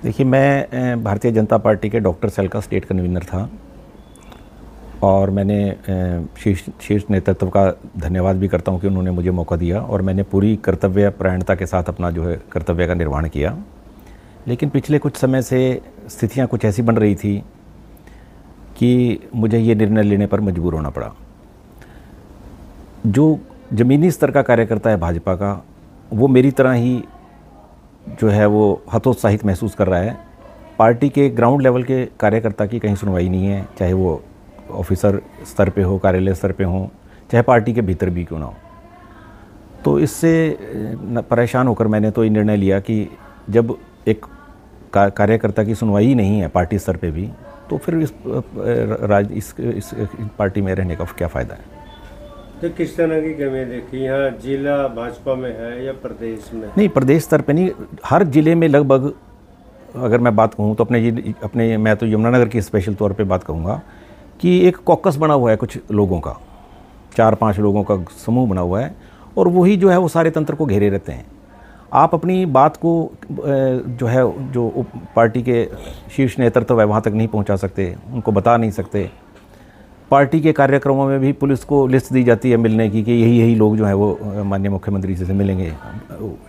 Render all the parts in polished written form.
देखिए, मैं भारतीय जनता पार्टी के डॉक्टर सेल का स्टेट कन्वीनर था और मैंने शीर्ष नेतृत्व का धन्यवाद भी करता हूं कि उन्होंने मुझे मौका दिया और मैंने पूरी कर्तव्य परायणता के साथ अपना जो है कर्तव्य का निर्वहन किया। लेकिन पिछले कुछ समय से स्थितियां कुछ ऐसी बन रही थी कि मुझे ये निर्णय लेने पर मजबूर होना पड़ा। जो ज़मीनी स्तर का कार्यकर्ता है भाजपा का, वो मेरी तरह ही जो है वो हतोत्साहित महसूस कर रहा है। पार्टी के ग्राउंड लेवल के कार्यकर्ता की कहीं सुनवाई नहीं है, चाहे वो ऑफिसर स्तर पे हो, कार्यालय स्तर पे हो, चाहे पार्टी के भीतर भी क्यों ना हो। तो इससे परेशान होकर मैंने तो ये निर्णय लिया कि जब एक कार्यकर्ता की सुनवाई ही नहीं है पार्टी स्तर पे भी, तो फिर इस पार्टी में रहने का क्या फ़ायदा है। तो किस तरह की कमी देखी यहाँ जिला भाजपा में है या प्रदेश में? नहीं, प्रदेश स्तर पे नहीं, हर ज़िले में लगभग अगर मैं बात कहूँ तो अपने मैं तो यमुनानगर की स्पेशल तौर पे बात कहूँगा कि एक कॉकस बना हुआ है कुछ लोगों का, 4-5 लोगों का समूह बना हुआ है और वही जो है वो सारे तंत्र को घेरे रहते हैं। आप अपनी बात को जो है जो पार्टी के शीर्ष नेतृत्व है वहाँ तक नहीं पहुँचा सकते, उनको बता नहीं सकते। पार्टी के कार्यक्रमों में भी पुलिस को लिस्ट दी जाती है मिलने की कि यही लोग जो है वो माननीय मुख्यमंत्री जी से मिलेंगे,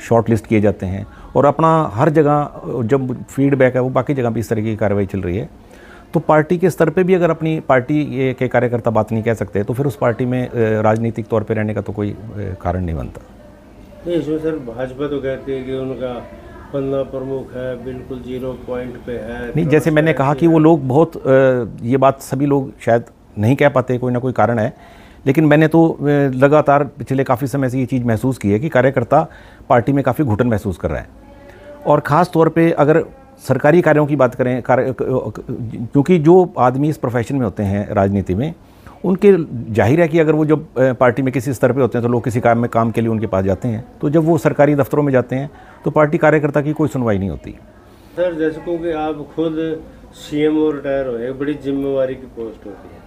शॉर्ट लिस्ट किए जाते हैं और अपना हर जगह जब फीडबैक है वो बाकी जगह भी इस तरह की कार्रवाई चल रही है। तो पार्टी के स्तर पे भी अगर अपनी पार्टी के कार्यकर्ता बात नहीं कह सकते तो फिर उस पार्टी में राजनीतिक तौर पे रहने का तो कोई कारण नहीं बनता। नहीं, इसमें सर भाजपा तो कहती है कि उनका पन्ना प्रमुख है, बिल्कुल 0 पॉइंट पे है। नहीं, जैसे मैंने कहा कि वो लोग बहुत ये बात सभी लोग शायद नहीं कह पाते, कोई ना कोई कारण है, लेकिन मैंने तो लगातार पिछले काफ़ी समय से ये चीज़ महसूस की है कि कार्यकर्ता पार्टी में काफ़ी घुटन महसूस कर रहा है। और ख़ास तौर पे अगर सरकारी कार्यों की बात करें, क्योंकि जो आदमी इस प्रोफेशन में होते हैं राजनीति में, उनके जाहिर है कि अगर वो जब पार्टी में किसी स्तर पे होते हैं तो लोग किसी काम के लिए उनके पास जाते हैं, तो जब वो सरकारी दफ्तरों में जाते हैं तो पार्टी कार्यकर्ता की कोई सुनवाई नहीं होती। सर जैसे क्योंकि आप खुद CM और रिटायर हो, एक बड़ी जिम्मेवारी की पोस्ट होती है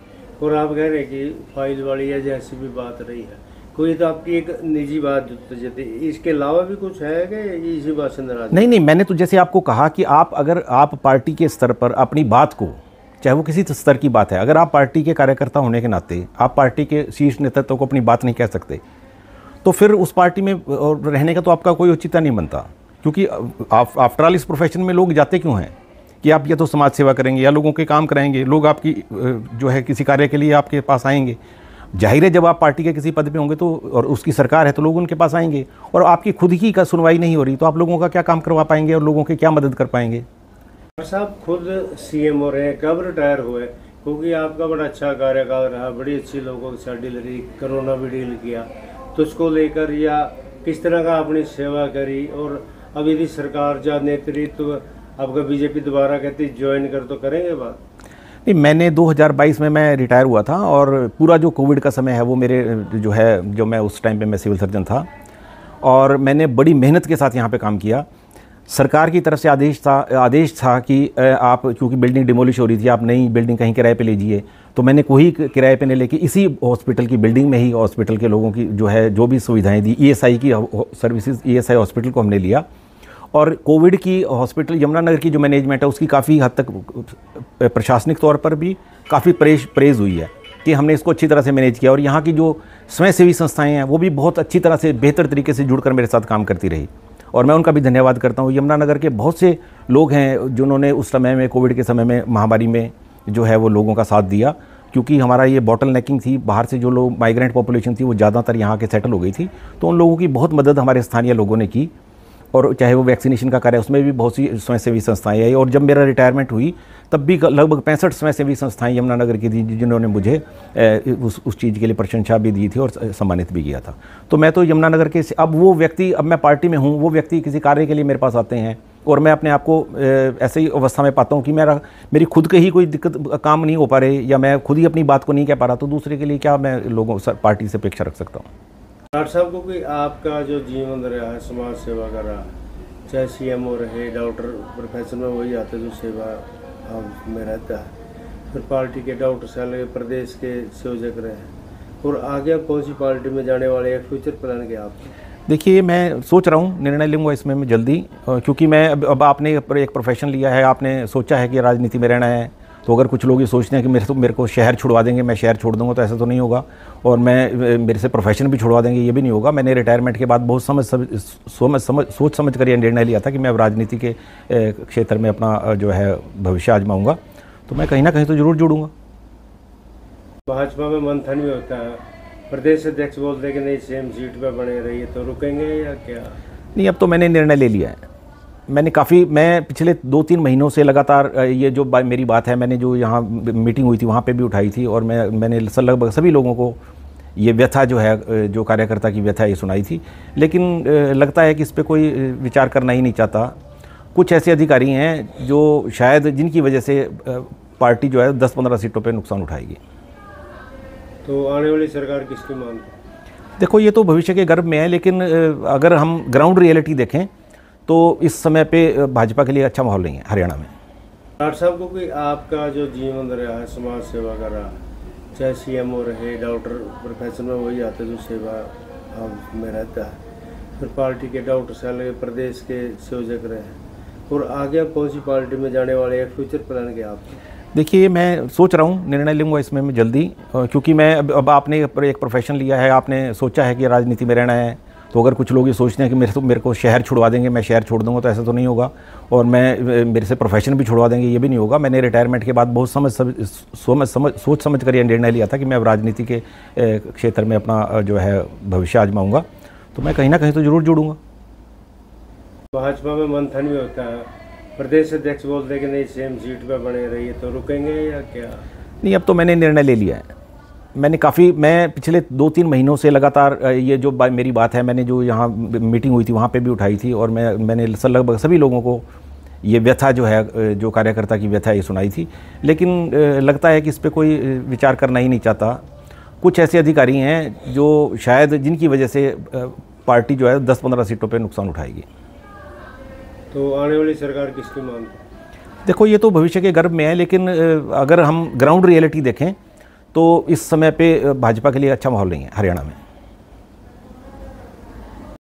और आप कह रहे हैं कि फाइल वाली या जैसी भी बात रही है, कोई तो आपकी एक निजी बात जाती है, इसके अलावा भी कुछ है कि इसी बात से नाराज? नहीं, मैंने तो जैसे आपको कहा कि अगर आप पार्टी के स्तर पर अपनी बात को, चाहे वो किसी स्तर की बात है, अगर आप पार्टी के कार्यकर्ता होने के नाते आप पार्टी के शीर्ष नेतृत्व को अपनी बात नहीं कह सकते तो फिर उस पार्टी में रहने का तो आपका कोई औचित्य नहीं बनता। क्योंकि आफ्टर ऑल इस प्रोफेशन में लोग जाते क्यों हैं कि आप या तो समाज सेवा करेंगे या लोगों के काम कराएंगे, लोग आपकी जो है किसी कार्य के लिए आपके पास आएंगे। जाहिर है जब आप पार्टी के किसी पद पे होंगे तो और उसकी सरकार है तो लोग उनके पास आएंगे, और आपकी खुद ही का सुनवाई नहीं हो रही तो आप लोगों का क्या काम करवा पाएंगे और लोगों की क्या मदद कर पाएंगे। साहब खुद CM हो रहे हैं, कब रिटायर हुए? क्योंकि आपका बड़ा अच्छा कार्यकाल रहा, बड़ी अच्छी लोगों के साथ डील रही, कोरोना भी डील किया, तो उसको लेकर या किस तरह का आपने सेवा करी, और अब यदि सरकार या नेतृत्व आपका बीजेपी दोबारा कहती ज्वाइन कर तो करेंगे बात? नहीं, मैंने 2022 में मैं रिटायर हुआ था और पूरा जो कोविड का समय है वो मेरे जो मैं उस टाइम पे मैं सिविल सर्जन था और मैंने बड़ी मेहनत के साथ यहाँ पे काम किया। सरकार की तरफ से आदेश था कि आप, क्योंकि बिल्डिंग डिमोलिश हो रही थी, आप नई बिल्डिंग कहीं किराए पे लीजिए, तो मैंने कोई किराए पे नहीं लेके इसी हॉस्पिटल की बिल्डिंग में ही हॉस्पिटल के लोगों की जो भी सुविधाएँ दी, ESI की सर्विसेज, ESI हॉस्पिटल को हमने लिया। और कोविड की हॉस्पिटल यमुनानगर की जो मैनेजमेंट है उसकी काफ़ी हद तक प्रशासनिक तौर पर भी काफ़ी प्रेज़ हुई है कि हमने इसको अच्छी तरह से मैनेज किया, और यहाँ की जो स्वयंसेवी संस्थाएं हैं वो भी बहुत अच्छी तरह से बेहतर तरीके से जुड़कर मेरे साथ काम करती रही, और मैं उनका भी धन्यवाद करता हूँ। यमुनानगर के बहुत से लोग हैं जिन्होंने उस समय में, कोविड के समय में, महामारी में जो है वो लोगों का साथ दिया, क्योंकि हमारा ये बॉटल नेकिंग थी, बाहर से जो लोग माइग्रेंट पॉपुलेशन थी वो ज़्यादातर यहाँ के सेटल हो गई थी, तो उन लोगों की बहुत मदद हमारे स्थानीय लोगों ने की, और चाहे वो वैक्सीनेशन का कार्य उसमें भी बहुत सी स्वयंसेवी संस्थाएं आई। और जब मेरा रिटायरमेंट हुई तब भी लगभग 65 स्वयंसेवी संस्थाएं यमुनानगर की थी जिन्होंने मुझे उस चीज़ के लिए प्रशंसा भी दी थी और सम्मानित भी किया था। तो मैं तो यमुनानगर के, अब वो व्यक्ति, अब मैं पार्टी में हूँ, वो व्यक्ति किसी कार्य के लिए मेरे पास आते हैं और मैं अपने आप को ऐसे ही अवस्था में पाता हूँ कि मेरी खुद के ही कोई दिक्कत, काम नहीं हो पा रहे, या मैं खुद ही अपनी बात को नहीं कह पा रहा, तो दूसरे के लिए क्या मैं पार्टी से अपेक्षा रख सकता हूँ। डॉक्टर साहब को कि आपका जो जीवन रहा है समाज सेवा का रहा, चाहे CM हो रहे, डॉक्टर प्रोफेशन में वही आते जो सेवा में रहता है, फिर पार्टी के डॉक्टर सेल के प्रदेश के संयोजक रहे, और आगे कौन सी पार्टी में जाने वाले हैं, फ्यूचर प्लान क्या आपका? देखिए, मैं सोच रहा हूँ, निर्णय लूँगा इसमें मैं जल्दी, क्योंकि मैं अब आपने एक प्रोफेशन लिया है, आपने सोचा है कि राजनीति में रहना है। तो अगर कुछ लोग ये सोचते हैं कि मेरे को शहर छुड़वा देंगे, मैं शहर छोड़ दूंगा, तो ऐसा तो नहीं होगा। और मेरे से प्रोफेशन भी छुड़वा देंगे, ये भी नहीं होगा। मैंने रिटायरमेंट के बाद बहुत सोच समझ कर यह निर्णय लिया था कि मैं अब राजनीति के क्षेत्र में अपना जो है भविष्य आजमाऊँगा। तो मैं कहीं ना कहीं तो ज़रूर जुड़ूँगा। भाजपा में मंथन भी होता है, प्रदेश अध्यक्ष बोलते हैं कि नहीं सेम सीट पे बने रहिए, तो रुकेंगे या क्या? नहीं, अब तो मैंने निर्णय ले लिया है। मैं पिछले 2-3 महीनों से लगातार ये जो मेरी बात है, मैंने जो यहाँ मीटिंग हुई थी वहाँ पे भी उठाई थी, और मैंने लगभग सभी लोगों को ये व्यथा जो है, जो कार्यकर्ता की व्यथा, ये सुनाई थी। लेकिन लगता है कि इस पर कोई विचार करना ही नहीं चाहता। कुछ ऐसे अधिकारी हैं जो शायद जिनकी वजह से पार्टी जो है 10-15 सीटों पर नुकसान उठाएगी। तो आने वाली सरकार किसकी मांग? देखो, ये तो भविष्य के गर्भ में है, लेकिन अगर हम ग्राउंड रियलिटी देखें तो इस समय पे भाजपा के लिए अच्छा माहौल नहीं है हरियाणा में। डॉक्टर साहब को कि आपका जो जीवन रहा है, समाज सेवा का रहा, चाहे सीएमओ रहे, डॉक्टर प्रोफेशन में वही आते जो सेवा में रहता है, फिर पार्टी के डॉक्टर से अलग प्रदेश के संयोजक रहे, और आगे कौन सी पार्टी में जाने वाले हैं, फ्यूचर प्लान क्या आपके? देखिए, मैं सोच रहा हूँ, निर्णय लूँगा इसमें मैं जल्दी, क्योंकि मैं अब आपने एक प्रोफेशन लिया है, आपने सोचा है कि राजनीति में रहना है। तो अगर कुछ लोग ये सोचते हैं कि मेरे को शहर छुड़वा देंगे, मैं शहर छोड़ दूंगा, तो ऐसा तो नहीं होगा। और मेरे से प्रोफेशन भी छुड़वा देंगे, ये भी नहीं होगा। मैंने रिटायरमेंट के बाद बहुत सोच समझ कर यह निर्णय लिया था कि मैं अब राजनीति के क्षेत्र में अपना जो है भविष्य आजमाऊँगा। तो मैं कहीं ना कहीं तो ज़रूर जुड़ूँगा। भाजपा में मंथन भी होता है, प्रदेश अध्यक्ष बोलते हैं कि नहीं सेम सीट पे बने रहिए, तो रुकेंगे या क्या? नहीं, अब तो मैंने निर्णय ले लिया है। मैं पिछले 2-3 महीनों से लगातार ये जो मेरी बात है, मैंने जो यहाँ मीटिंग हुई थी वहाँ पे भी उठाई थी, और मैंने लगभग सभी लोगों को ये व्यथा जो है, जो कार्यकर्ता की व्यथा, ये सुनाई थी। लेकिन लगता है कि इस पर कोई विचार करना ही नहीं चाहता। कुछ ऐसे अधिकारी हैं जो शायद जिनकी वजह से पार्टी जो है 10-15 सीटों पर नुकसान उठाएगी। तो आने वाली सरकार किसकी मांग? देखो, ये तो भविष्य के गर्भ में है, लेकिन अगर हम ग्राउंड रियलिटी देखें तो इस समय पे भाजपा के लिए अच्छा माहौल नहीं है हरियाणा में।